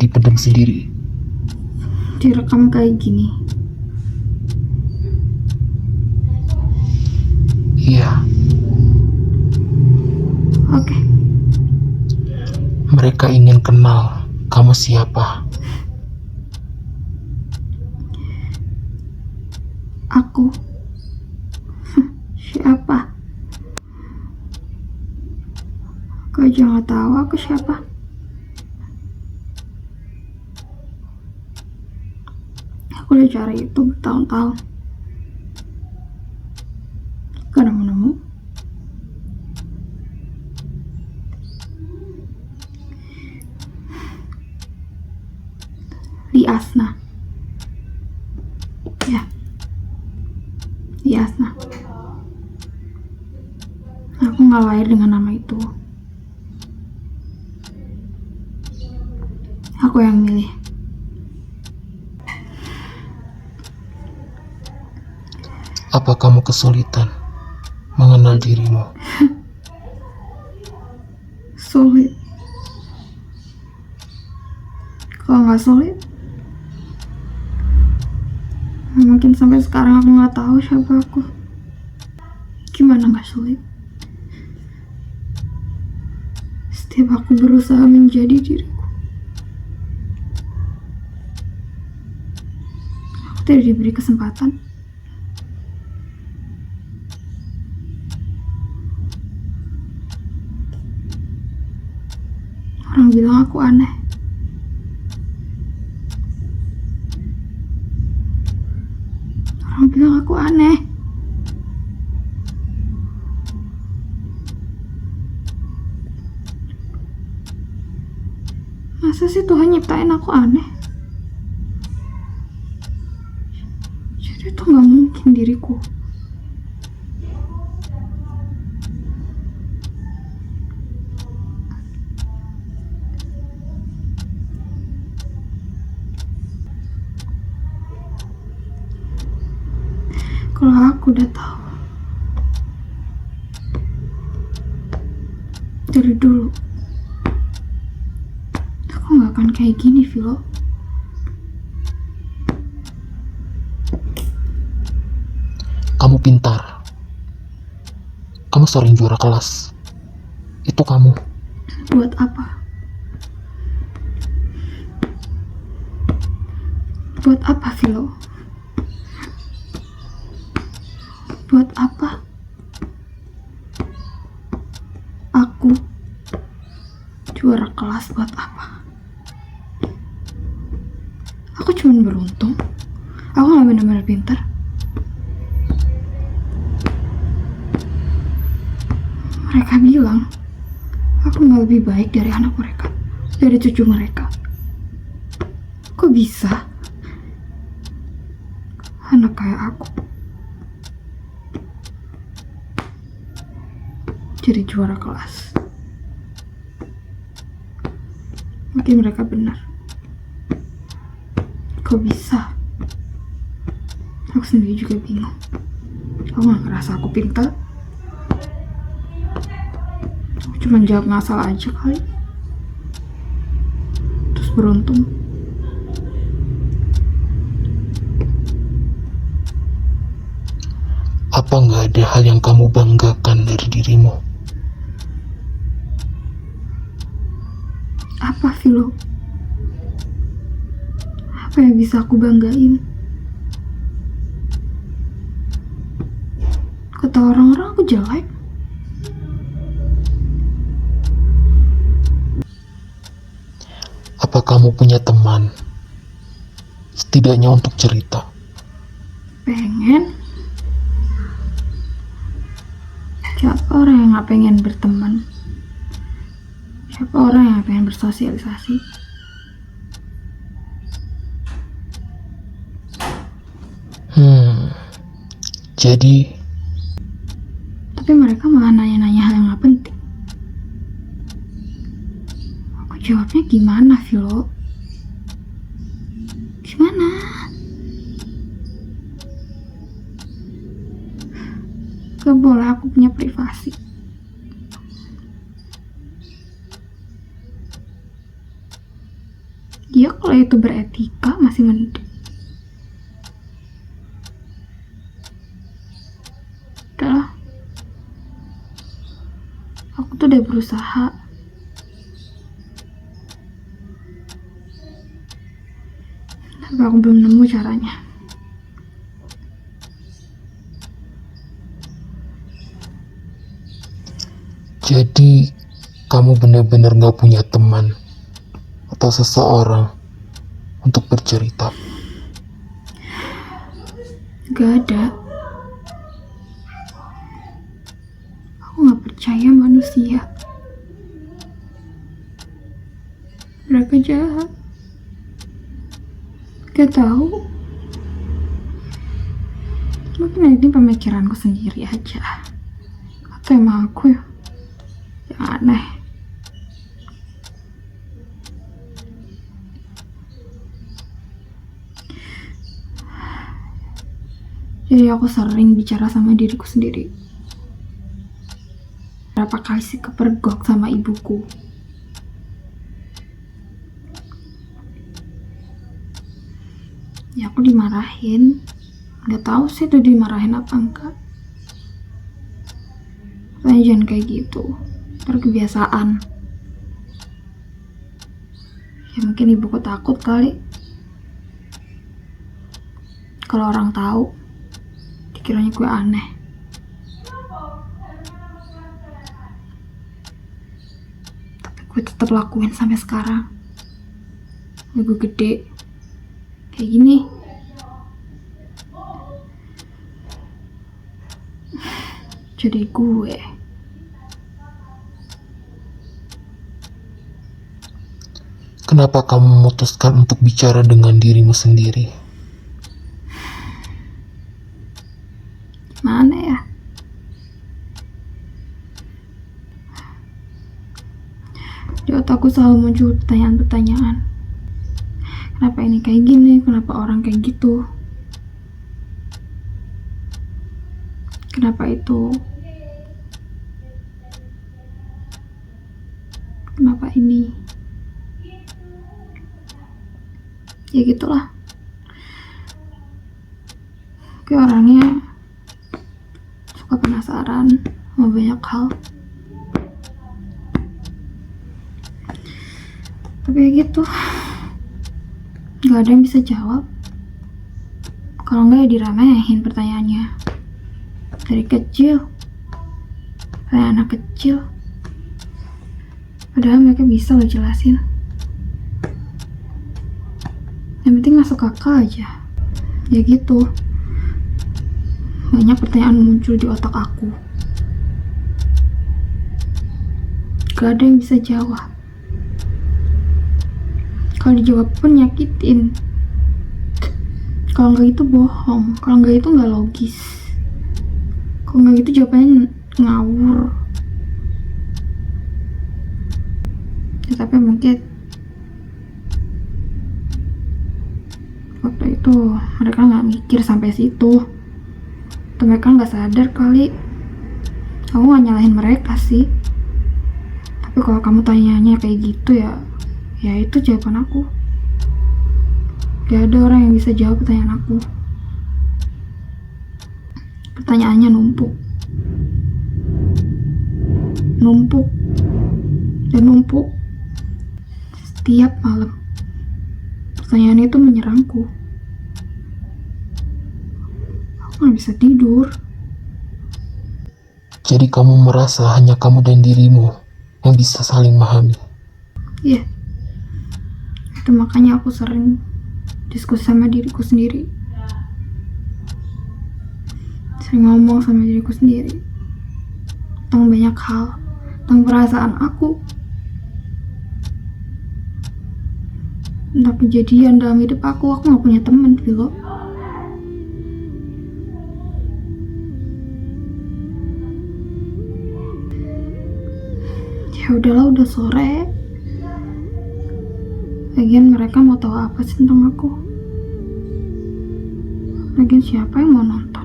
dipendam sendiri. Direkam kayak gini. Iya, Oke. mereka ingin kenal kamu siapa. Aku siapa? Kau jangan tahu aku siapa. Aku udah cari itu bertahun-tahun, gak nemu-nemu. Liasna. Ya, Liasna. Aku gak lahir dengan nama itu. Aku yang milih. Apa kamu kesulitan mengenal dirimu? Sulit. Kalau nggak sulit, mungkin sampai sekarang aku nggak tahu siapa aku. Gimana nggak sulit? Setiap aku berusaha menjadi diriku, aku tidak diberi kesempatan. Orang bilang aku aneh. Orang bilang aku aneh. Masa sih Tuhan nyiptain aku aneh? Jadi itu nggak mungkin diriku. Kalau aku udah tahu dari dulu, aku nggak akan kayak gini, Vilo. Kamu pintar. Kamu sering juara kelas. Itu kamu. Buat apa? Buat apa, Vilo? Buat apa? Aku juara kelas buat apa? Aku cuma beruntung. Aku gak benar-benar pintar. Mereka bilang aku gak lebih baik dari anak mereka, dari cucu mereka. Kok bisa anak kayak aku jadi juara kelas? Mungkin mereka benar. Kok bisa? Aku sendiri juga bingung. Aku gak ngerasa aku pintar. Aku cuma jawab ngasal aja kali. Terus beruntung. Apa nggak ada hal yang kamu banggakan dari dirimu? Apa, Vilo? Apa yang bisa aku banggain? Kata orang-orang aku jelek. Apa kamu punya teman? Setidaknya untuk cerita. Pengen. Siapa orang yang gak pengen berteman? Siapa orang yang pengen bersosialisasi? Jadi, Tapi mereka malah nanya-nanya hal yang gak penting. Aku jawabnya gimana, Vilo? Gimana? Gak boleh aku punya privasi. Ya kalau itu beretika masih mending. Udahlah, aku tuh udah berusaha, tapi aku belum nemu caranya. Jadi kamu benar-benar gak punya teman atau seseorang untuk bercerita. Gak ada. Aku gak percaya manusia. Mereka jahat. Gak tahu. Mungkin ini pemikiranku sendiri aja. Atau emang aku ya yang aneh. Jadi aku sering bicara sama diriku sendiri. Berapa kali sih kepergok sama ibuku. Ya aku dimarahin. Gak tahu sih itu dimarahin apa enggak. Saya jangan kayak gitu. Terkebiasaan. Ya mungkin ibuku takut kali. Kalau orang tahu, dikiranya gue aneh. Tapi gue tetap lakuin sampai sekarang. Ya gue gede. Kayak gini. Jadi gue. Kenapa kamu memutuskan untuk bicara dengan dirimu sendiri? Mana ya? Di otakku selalu muncul pertanyaan-pertanyaan. Kenapa ini kayak gini? Kenapa orang kayak gitu? Kenapa itu? Kenapa ini? Ya gitulah. Gue orangnya suka penasaran sama banyak hal. Tapi ya gitu, gak ada yang bisa jawab. Kalau enggak ya diremehin pertanyaannya. Dari kecil, kayak anak kecil. Padahal mereka bisa lo jelasin. Yang penting masuk akal aja. Ya gitu. Banyak pertanyaan muncul di otak aku. Gak ada yang bisa jawab. Kalau dijawab pun nyakitin. Kalau enggak itu bohong. Kalau enggak itu nggak logis. Kalau enggak itu jawabannya ngawur. Ya, tapi mungkin waktu itu mereka nggak mikir sampai situ. Atau mereka nggak sadar kali. Aku nggak nyalahin mereka sih. Tapi kalau kamu tanyanya kayak gitu ya itu jawaban aku. Gak ada orang yang bisa jawab pertanyaan aku. Pertanyaannya numpuk dan numpuk setiap malam. Pertanyaan itu menyerangku. Aku gak bisa tidur. Jadi kamu merasa hanya kamu dan dirimu yang bisa saling memahami. Iya. Itu makanya aku sering diskusi sama diriku sendiri. Sering ngomong sama diriku sendiri tentang banyak hal, tentang perasaan aku, tentang kejadian dalam hidup aku gak punya teman, Vilo. Ya udahlah, udah sore. Lagian mereka mau tahu apa sih tentang aku? Lagian siapa yang mau nonton?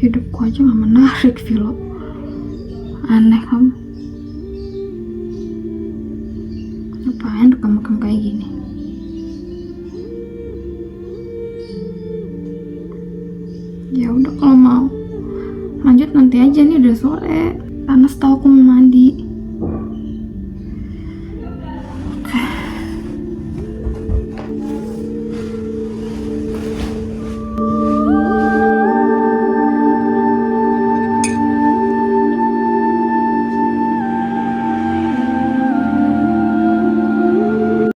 Hidupku aja gak menarik, Vilo. Aneh kamu. belakang kayak gini. Ya udah kalau mau lanjut nanti aja, nih udah sore. Panas tau, aku mau mandi.